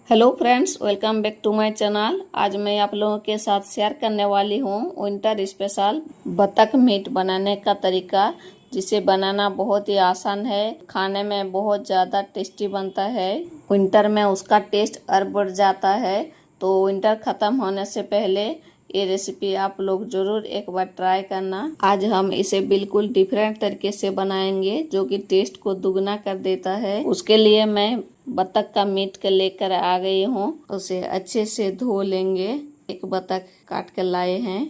Hello friends, welcome back to my channel. आज मैं आप लोगों के साथ शेयर करने वाली हूँ विंटर स्पेशल बतख मीट बनाने का तरीका, जिसे बनाना बहुत ही आसान है। खाने में बहुत ज़्यादा टेस्टी बनता है। विंटर में उसका टेस्ट और बढ़ जाता है। तो विंटर ख़त्म होने से पहले ये रेसिपी आप लोग ज़रूर एक बार ट्राई करना। आज हम इसे बिल्कुल डिफरेंट तरीके से बनाएंगे, जो कि टेस्ट को दुगना कर देता है। उसके लिए मैं बतख का मीट के लेकर आ गई हूँ। उसे अच्छे से धो लेंगे। एक बतख काट कर लाए हैं।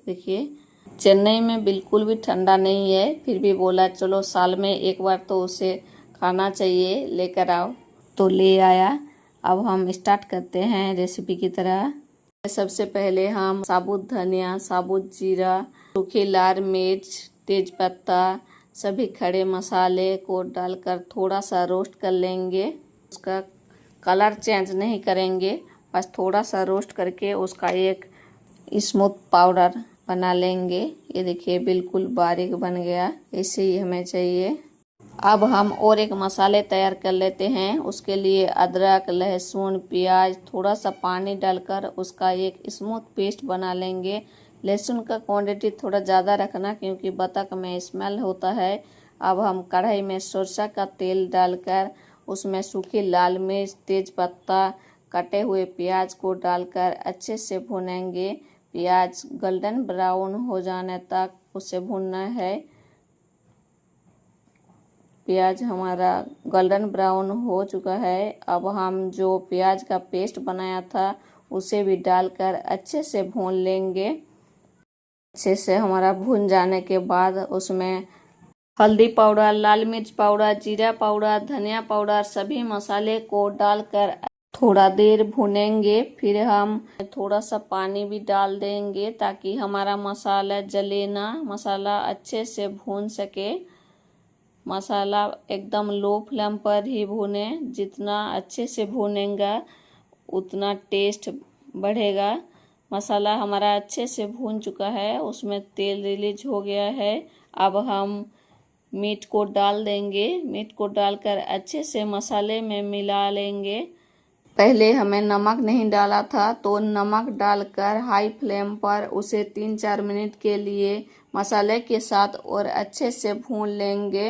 देखिए, चेन्नई में बिल्कुल भी ठंडा नहीं है, फिर भी बोला चलो साल में एक बार तो उसे खाना चाहिए, लेकर आओ। तो ले आया। अब हम स्टार्ट करते हैं रेसिपी की तरह। सबसे पहले हम साबुत धनिया, साबुत जीरा, सूखी लाल मिर्च, तेज पत्ता, सभी खड़े मसाले को डालकर थोड़ा सा रोस्ट कर लेंगे। उसका कलर चेंज नहीं करेंगे, बस थोड़ा सा रोस्ट करके उसका एक स्मूथ पाउडर बना लेंगे। ये देखिए, बिल्कुल बारीक बन गया। ऐसे ही हमें चाहिए। अब हम और एक मसाले तैयार कर लेते हैं। उसके लिए अदरक, लहसुन, प्याज, थोड़ा सा पानी डालकर उसका एक स्मूथ पेस्ट बना लेंगे। लहसुन का क्वांटिटी थोड़ा ज़्यादा रखना, क्योंकि बतख में स्मेल होता है। अब हम कढ़ाई में सरसों का तेल डालकर उसमें सूखी लाल मिर्च, तेज पत्ता, कटे हुए प्याज को डालकर अच्छे से भूनेंगे। प्याज गोल्डन ब्राउन हो जाने तक उसे भूनना है। प्याज हमारा गोल्डन ब्राउन हो चुका है। अब हम जो प्याज का पेस्ट बनाया था उसे भी डालकर अच्छे से भून लेंगे। अच्छे से हमारा भून जाने के बाद उसमें हल्दी पाउडर, लाल मिर्च पाउडर, जीरा पाउडर, धनिया पाउडर, सभी मसाले को डालकर थोड़ा देर भूनेंगे। फिर हम थोड़ा सा पानी भी डाल देंगे, ताकि हमारा मसाला जले ना, मसाला अच्छे से भून सके। मसाला एकदम लो फ्लेम पर ही भूने। जितना अच्छे से भूनेंगा उतना टेस्ट बढ़ेगा। मसाला हमारा अच्छे से भून चुका है, उसमें तेल रिलीज हो गया है। अब हम मीट को डाल देंगे। मीट को डालकर अच्छे से मसाले में मिला लेंगे। पहले हमें नमक नहीं डाला था, तो नमक डालकर हाई फ्लेम पर उसे 3-4 मिनट के लिए मसाले के साथ और अच्छे से भून लेंगे,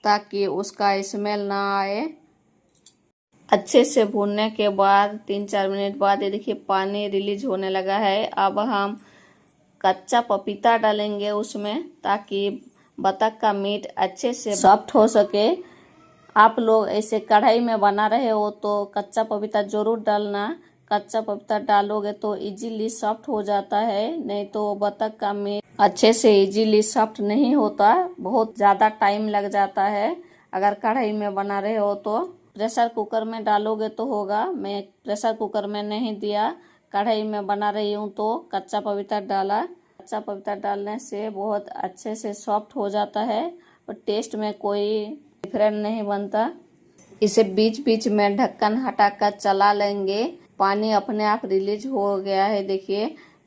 ताकि उसका स्मेल ना आए। अच्छे से भूनने के बाद 3-4 मिनट बाद ये देखिए, पानी रिलीज होने लगा है। अब हम कच्चा पपीता डालेंगे उसमें, ताकि बतख का मीट अच्छे से सॉफ्ट हो सके। आप लोग ऐसे कढ़ाई में बना रहे हो तो कच्चा पपीता जरूर डालना। कच्चा पपीता डालोगे तो इजीली सॉफ्ट हो जाता है, नहीं तो बतख का मीट अच्छे से इजीली सॉफ्ट नहीं होता, बहुत ज़्यादा टाइम लग जाता है। अगर कढ़ाई में बना रहे हो तो प्रेशर कुकर में डालोगे तो होगा। मैं प्रेशर कुकर में नहीं दिया, कढ़ाई में बना रही हूँ तो कच्चा पपीता डाला। कच्चा पपीता डालने से बहुत अच्छे से सॉफ्ट हो जाता है और टेस्ट में कोई डिफरेंट नहीं बनता। इसे बीच बीच में ढक्कन हटाकर चला लेंगे। पानी अपने आप रिलीज हो गया है, देखिए।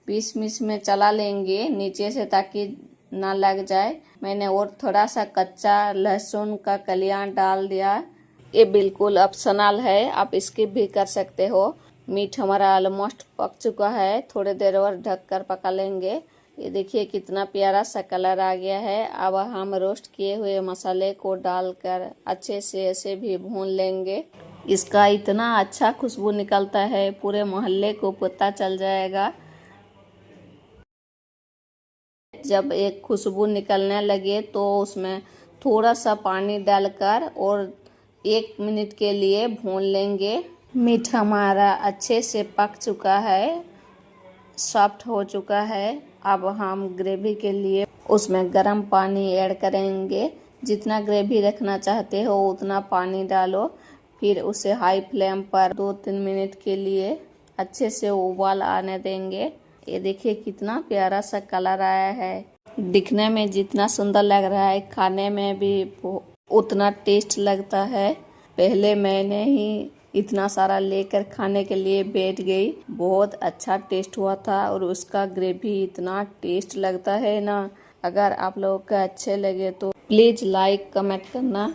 बीच बीच में चला लेंगे नीचे से, ताकि ना लग जाए। मैंने और थोड़ा सा कच्चा लहसुन का कलियां डाल दिया। ये बिल्कुल ऑप्शनल है, आप स्किप भी कर सकते हो। मीट हमारा ऑलमोस्ट पक चुका है, थोड़ी देर और ढक कर पका लेंगे। ये देखिए कितना प्यारा सा कलर आ गया है। अब हम रोस्ट किए हुए मसाले को डालकर अच्छे से ऐसे भी भून लेंगे। इसका इतना अच्छा खुशबू निकलता है, पूरे मोहल्ले को पता चल जाएगा। जब एक खुशबू निकलने लगे तो उसमें थोड़ा सा पानी डालकर और 1 मिनट के लिए भून लेंगे। मीट हमारा अच्छे से पक चुका है, सॉफ्ट हो चुका है। अब हम ग्रेवी के लिए उसमें गर्म पानी ऐड करेंगे। जितना ग्रेवी रखना चाहते हो उतना पानी डालो। फिर उसे हाई फ्लेम पर 2-3 मिनट के लिए अच्छे से उबाल आने देंगे। ये देखिए कितना प्यारा सा कलर आया है। दिखने में जितना सुंदर लग रहा है, खाने में भी उतना टेस्ट लगता है। पहले मैंने ही इतना सारा लेकर खाने के लिए बैठ गई। बहुत अच्छा टेस्ट हुआ था और उसका ग्रेवी इतना टेस्ट लगता है ना। अगर आप लोगों को अच्छे लगे तो प्लीज़ लाइक कमेंट करना।